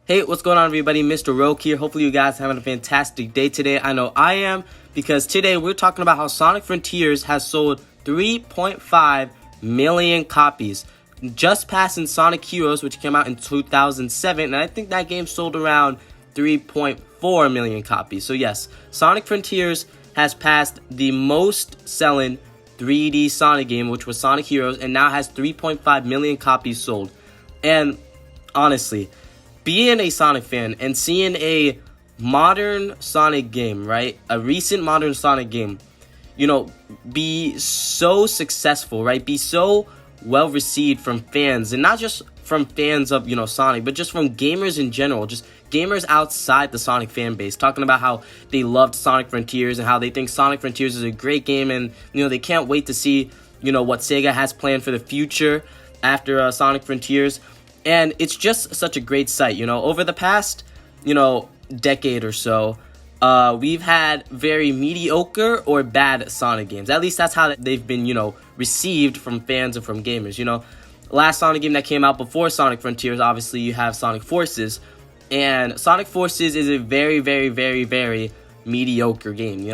Hey, what's going on, everybody? Mr. Roke here. Hopefully you guys are having a fantastic day today. I know I am, because today we're talking about how Sonic Frontiers has sold 3.5 million copies, just passing Sonic Heroes, which came out in 2007, and I think that game sold around 3.4 million copies. So yes, Sonic Frontiers has passed the most selling 3D Sonic game, which was Sonic Heroes, and now has 3.5 million copies sold. And honestly, being a Sonic fan and seeing a modern Sonic game, right? A recent modern Sonic game, be so successful, right? Be so well received from fans, and not just from fans of, Sonic, but just from gamers in general, just gamers outside the Sonic fan base, talking about how they loved Sonic Frontiers and how they think Sonic Frontiers is a great game, and, they can't wait to see, what Sega has planned for the future after Sonic Frontiers. And it's just such a great sight, over the past, decade or so, we've had very mediocre or bad Sonic games. At least that's how they've been, received from fans and from gamers, Last Sonic game that came out before Sonic Frontiers, obviously you have Sonic Forces. And Sonic Forces is a very, very, very, very mediocre game,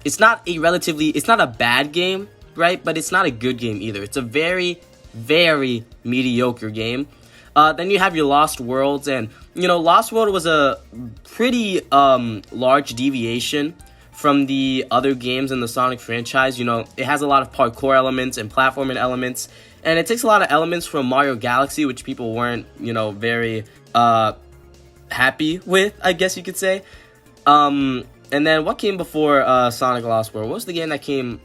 It's not a bad game, right? But it's not a good game either. It's a very, very mediocre game. Then you have your Lost Worlds, and Lost World was a pretty large deviation from the other games in the Sonic franchise. It has a lot of parkour elements and platforming elements, and it takes a lot of elements from Mario Galaxy, which people weren't very happy with, I guess you could say. And then what came before Sonic Lost World? What was the game that came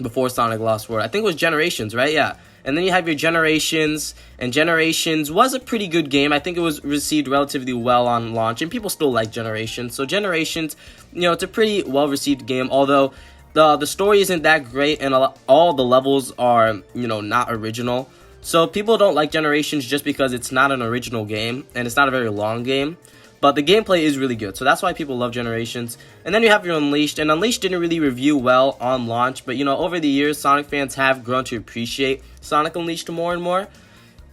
before Sonic Lost World? I think it was Generations, right? Yeah. And then you have your Generations, and Generations was a pretty good game. I think it was received relatively well on launch, and people still like Generations. So Generations, it's a pretty well-received game, although the story isn't that great, and all the levels are, not original. So people don't like Generations just because it's not an original game, and it's not a very long game. But the gameplay is really good, so that's why people love Generations. And then you have your Unleashed, and Unleashed didn't really review well on launch, but over the years, Sonic fans have grown to appreciate Sonic Unleashed more and more.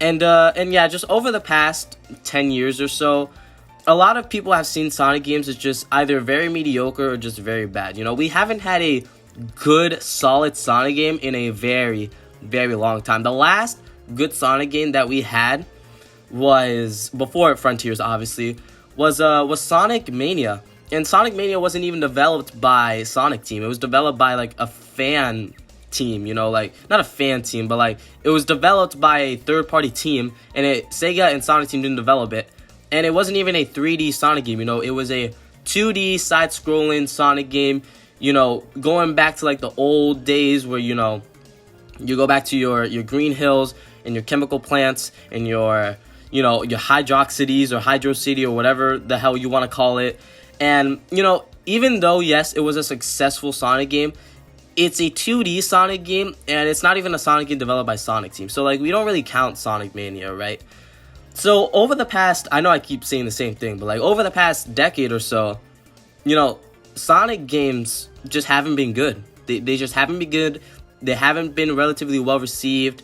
And yeah, just over the past 10 years or so, a lot of people have seen Sonic games as just either very mediocre or just very bad. We haven't had a good, solid Sonic game in a very, very long time. The last good Sonic game that we had was, before Frontiers, obviously, was Sonic Mania. And Sonic Mania wasn't even developed by Sonic Team. It was developed by a fan team, not a fan team, but it was developed by a third-party team, and Sega and Sonic Team didn't develop it. And it wasn't even a 3D Sonic game, it was a 2D side-scrolling Sonic game, going back to the old days where, you go back to your green hills and your chemical plants and your Hydroxides or Hydro City or whatever the hell you want to call it. And, even though, yes, it was a successful Sonic game, it's a 2D Sonic game, and it's not even a Sonic game developed by Sonic Team. So, we don't really count Sonic Mania, right? So, over the past, I know I keep saying the same thing, but, over the past decade or so, Sonic games just haven't been good. They just haven't been good. They haven't been relatively well received.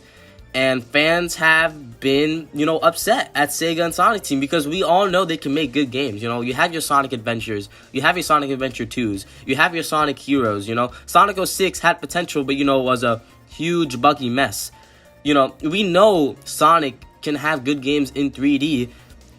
And fans have been, upset at Sega and Sonic Team, because we all know they can make good games. You have your Sonic Adventures, you have your Sonic Adventure 2s, you have your Sonic Heroes, Sonic 06 had potential, but, was a huge buggy mess. We know Sonic can have good games in 3D.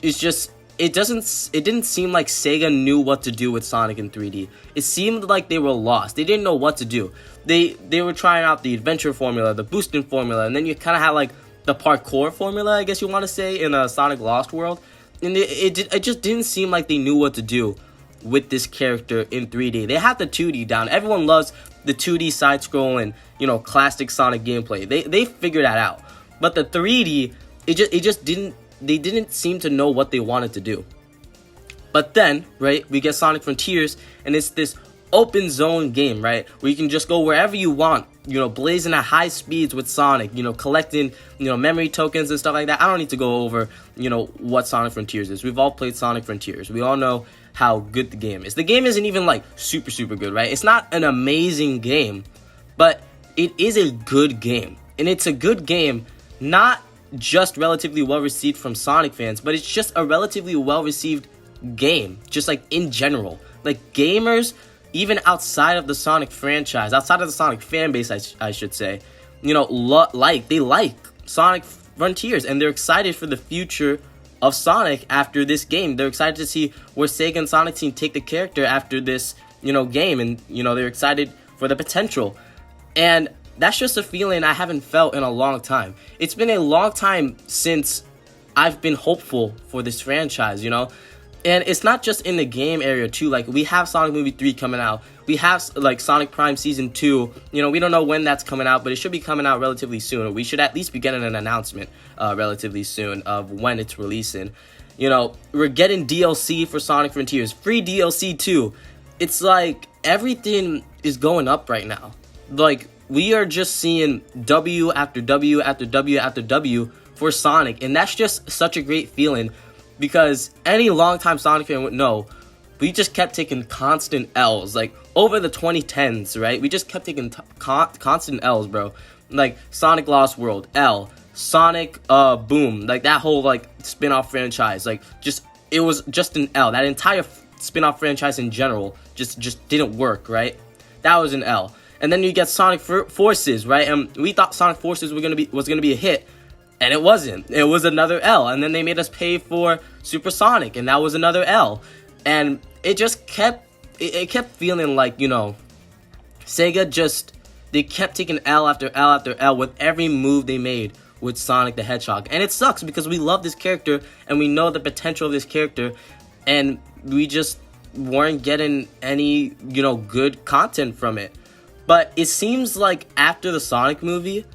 It's just, it didn't seem like Sega knew what to do with Sonic in 3D. It seemed like they were lost. They didn't know what to do. They were trying out the adventure formula, the boosting formula, and then you kind of had the parkour formula, I guess you want to say, in a Sonic Lost World. And it just didn't seem like they knew what to do with this character in 3D. They had the 2D down. Everyone loves the 2D side-scrolling, classic Sonic gameplay. They figured that out. But the 3D, they didn't seem to know what they wanted to do. But then, right, we get Sonic Frontiers, and it's this open zone game, right, where you can just go wherever you want, blazing at high speeds with Sonic, collecting, memory tokens and stuff like that. I don't need to go over, what Sonic Frontiers is. We've all played Sonic Frontiers. We all know how good the game is. The game isn't even, super, super good, right? It's not an amazing game, but it is a good game. And it's a good game not just relatively well received from Sonic fans, but it's just a relatively well received game, just like in general. Like gamers, even outside of the Sonic franchise, outside of the Sonic fan base, I should say, you know, they like Sonic Frontiers, and they're excited for the future of Sonic after this game. They're excited to see where Sega and Sonic Team take the character after this, you know, game, and you know, they're excited for the potential. And that's just a feeling I haven't felt in a long time. It's been a long time since I've been hopeful for this franchise, you know? And it's not just in the game area too. Like, we have Sonic Movie 3 coming out. We have like Sonic Prime Season 2. You know, we don't know when that's coming out, but it should be coming out relatively soon. We should at least be getting an announcement relatively soon of when it's releasing. You know, we're getting DLC for Sonic Frontiers, free DLC too. It's like everything is going up right now. Like, we are just seeing W after W after W after W for Sonic, and that's just such a great feeling, because any longtime Sonic fan would know we just kept taking constant L's, like over the 2010s, right? We just kept taking constant L's, bro. Like Sonic Lost World, L, Sonic Boom, like that whole like spin-off franchise, like it was just an L. That entire spin-off franchise in general just didn't work, right? That was an L. And then you get Sonic Forces, right? And we thought Sonic Forces was gonna be a hit, and it wasn't. It was another L. And then they made us pay for Super Sonic, and that was another L. And it just kept feeling like, you know, Sega they kept taking L after L after L with every move they made with Sonic the Hedgehog. And it sucks because we love this character and we know the potential of this character, and we just weren't getting any, you know, good content from it. But it seems like after the Sonic movie,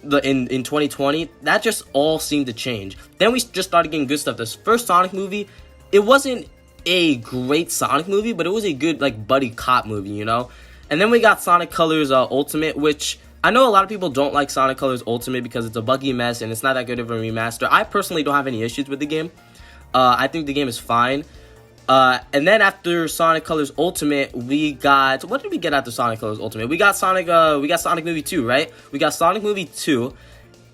in 2020, that just all seemed to change. Then we just started getting good stuff. This first Sonic movie, it wasn't a great Sonic movie, but it was a good like buddy cop movie, you know? And then we got Sonic Colors Ultimate, which I know a lot of people don't like Sonic Colors Ultimate because it's a buggy mess and it's not that good of a remaster. I personally don't have any issues with the game. I think the game is fine. And then after Sonic Colors Ultimate, we got, what did we get after Sonic Colors Ultimate? We got Sonic Movie 2, right? We got Sonic Movie 2,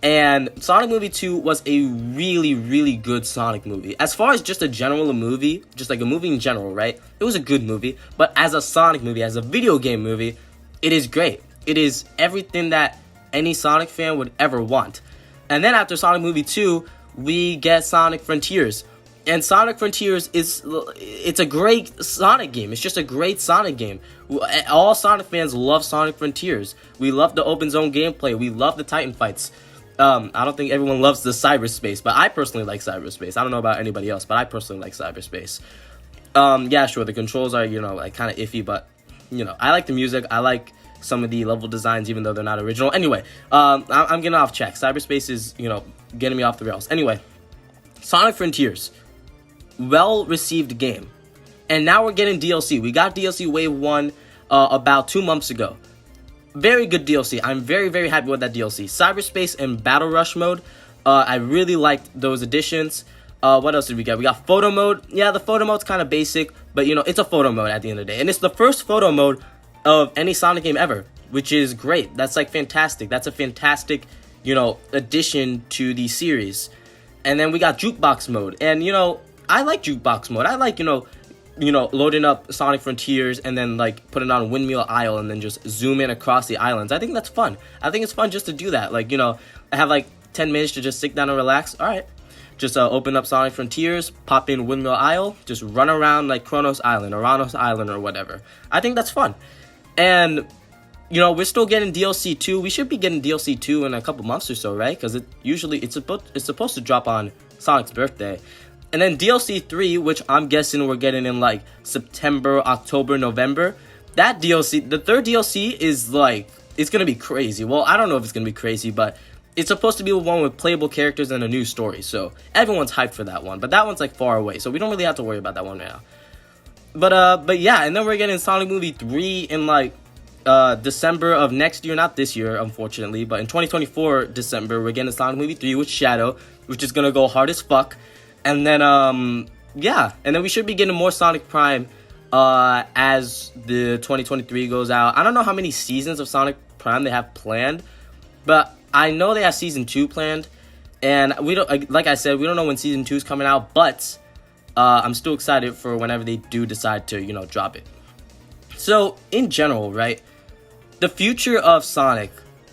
and Sonic Movie 2 was a really, really good Sonic movie. As far as just a general movie, just like a movie in general, right? It was a good movie, but as a Sonic movie, as a video game movie, it is great. It is everything that any Sonic fan would ever want. And then after Sonic Movie 2, we get Sonic Frontiers. And Sonic Frontiers it's a great Sonic game. It's just a great Sonic game. All Sonic fans love Sonic Frontiers. We love the open zone gameplay. We love the Titan fights. I don't think everyone loves the cyberspace, but I personally like cyberspace. I don't know about anybody else, but I personally like cyberspace. Yeah, sure, the controls are, you know, like kind of iffy, but, you know, I like the music. I like some of the level designs, even though they're not original. Anyway, I'm getting off track. Cyberspace is, you know, getting me off the rails. Anyway, Sonic Frontiers. Well-received game. And now we're getting DLC. We got DLC Wave 1 about 2 months ago. Very good DLC. I'm very, very happy with that DLC. Cyberspace and Battle Rush mode. I really liked those additions. What else did we get? We got photo mode. Yeah, the photo mode's kind of basic, but you know, it's a photo mode at the end of the day. And it's the first photo mode of any Sonic game ever, which is great. That's like fantastic. That's a fantastic, you know, addition to the series. And then we got jukebox mode. And you know, I like jukebox mode. I like, you know, loading up Sonic Frontiers and then like putting on Windmill Isle and then just zoom in across the islands. I think that's fun. I think it's fun just to do that. Like, you know, I have like 10 minutes to just sit down and relax. All right. Just open up Sonic Frontiers, pop in Windmill Isle, just run around like Kronos Island or Ranos Island or whatever. I think that's fun. And, you know, we're still getting DLC 2. We should be getting DLC 2 in a couple months or so, right? Because it's supposed to drop on Sonic's birthday. And then DLC 3, which I'm guessing we're getting in like September, October, November. That DLC, the third DLC is like, it's going to be crazy. Well, I don't know if it's going to be crazy, but it's supposed to be one with playable characters and a new story. So everyone's hyped for that one. But that one's like far away. So we don't really have to worry about that one right now. But yeah, and then we're getting Sonic Movie 3 in like December of next year. Not this year, unfortunately. But in 2024, December, we're getting Sonic Movie 3 with Shadow, which is going to go hard as fuck. And then, yeah. And then we should be getting more Sonic Prime as the 2023 goes out. I don't know how many seasons of Sonic Prime they have planned, but I know they have Season 2 planned. And we don't, like I said, we don't know when season 2 is coming out, but I'm still excited for whenever they do decide to, you know, drop it. So in general, right, the future of Sonic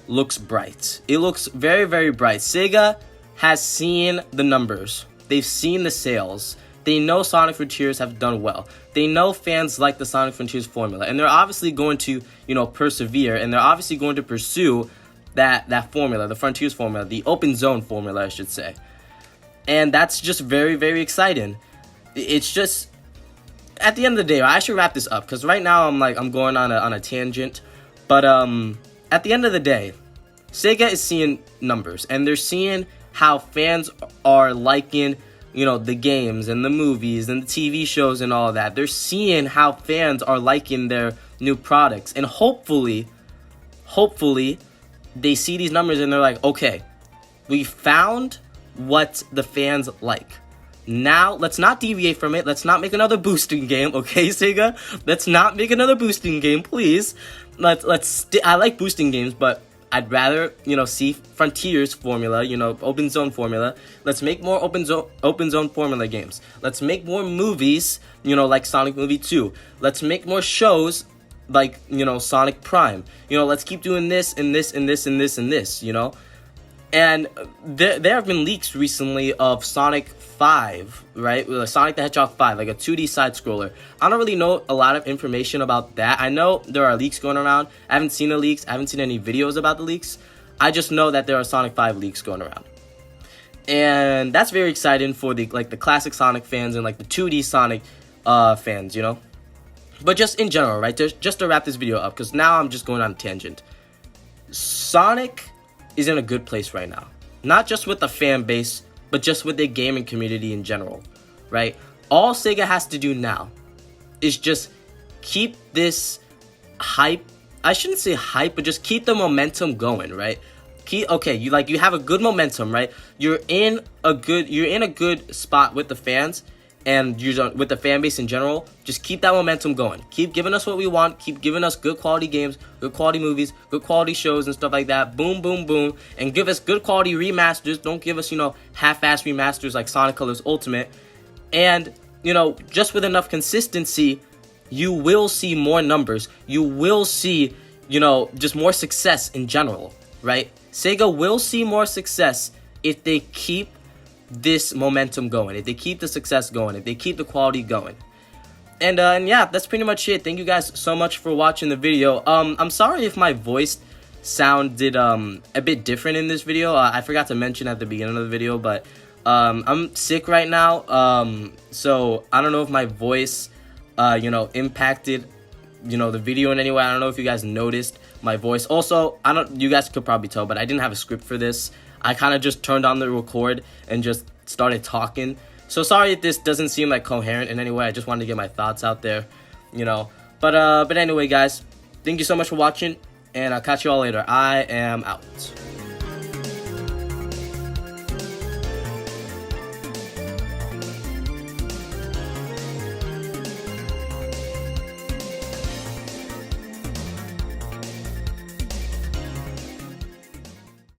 looks bright. It looks very, very bright. Sega has seen the numbers. They've seen the sales. They know Sonic Frontiers have done well. They know fans like the Sonic Frontiers formula, and they're obviously going to, you know, persevere, and they're obviously going to pursue that formula, the Frontiers formula, the open zone formula, I should say. And that's just very, very exciting. It's just, at the end of the day, I should wrap this up because right now I'm going on a tangent. But at the end of the day, Sega is seeing numbers, and they're seeing how fans are liking, you know, the games and the movies and the TV shows and all that. They're seeing how fans are liking their new products, and hopefully they see these numbers and they're like, okay, we found what the fans like. Now let's not deviate from it. Let's not make another boosting game, okay, Sega? Let's not make another boosting game, please. I like boosting games, but I'd rather, you know, see Frontiers formula, you know, open zone formula. Let's make more open zone formula games. Let's make more movies, you know, like Sonic Movie 2. Let's make more shows like, you know, Sonic Prime. You know, let's keep doing this and this and this and this and this, you know. And there have been leaks recently of Sonic 5, right? Sonic the Hedgehog 5, like a 2D side-scroller. I don't really know a lot of information about that. I know there are leaks going around. I haven't seen the leaks. I haven't seen any videos about the leaks. I just know that there are Sonic 5 leaks going around. And that's very exciting for the classic Sonic fans and like the 2D Sonic fans, you know? But just in general, right? Just to wrap this video up, because now I'm just going on a tangent. Sonic is in a good place right now. Not just with the fan base, but just with the gaming community in general, right? All Sega has to do now is just keep this hype. I shouldn't say hype, but just keep the momentum going, right? You have a good momentum, right? You're in a good spot with the fans and with the fan base in general. Just keep that momentum going. Keep giving us what we want. Keep giving us good quality games, good quality movies, good quality shows and stuff like that. Boom, boom, boom. And give us good quality remasters. Don't give us, you know, half-ass remasters like Sonic Colors Ultimate. And, you know, just with enough consistency, you will see more numbers. You will see, you know, just more success in general, right? Sega will see more success if they keep this momentum going, if they keep the success going, if they keep the quality going. And yeah, that's pretty much it. Thank you guys so much for watching the video. I'm sorry if my voice sounded a bit different in this video. I forgot to mention at the beginning of the video, but I'm sick right now. So I don't know if my voice you know, impacted, you know, the video in any way. I don't know if you guys noticed my voice. Also, you guys could probably tell, but I didn't have a script for this. I kind of just turned on the record and just started talking. So sorry if this doesn't seem like coherent in any way. I just wanted to get my thoughts out there, you know. But anyway, guys, thank you so much for watching, and I'll catch you all later. I am out.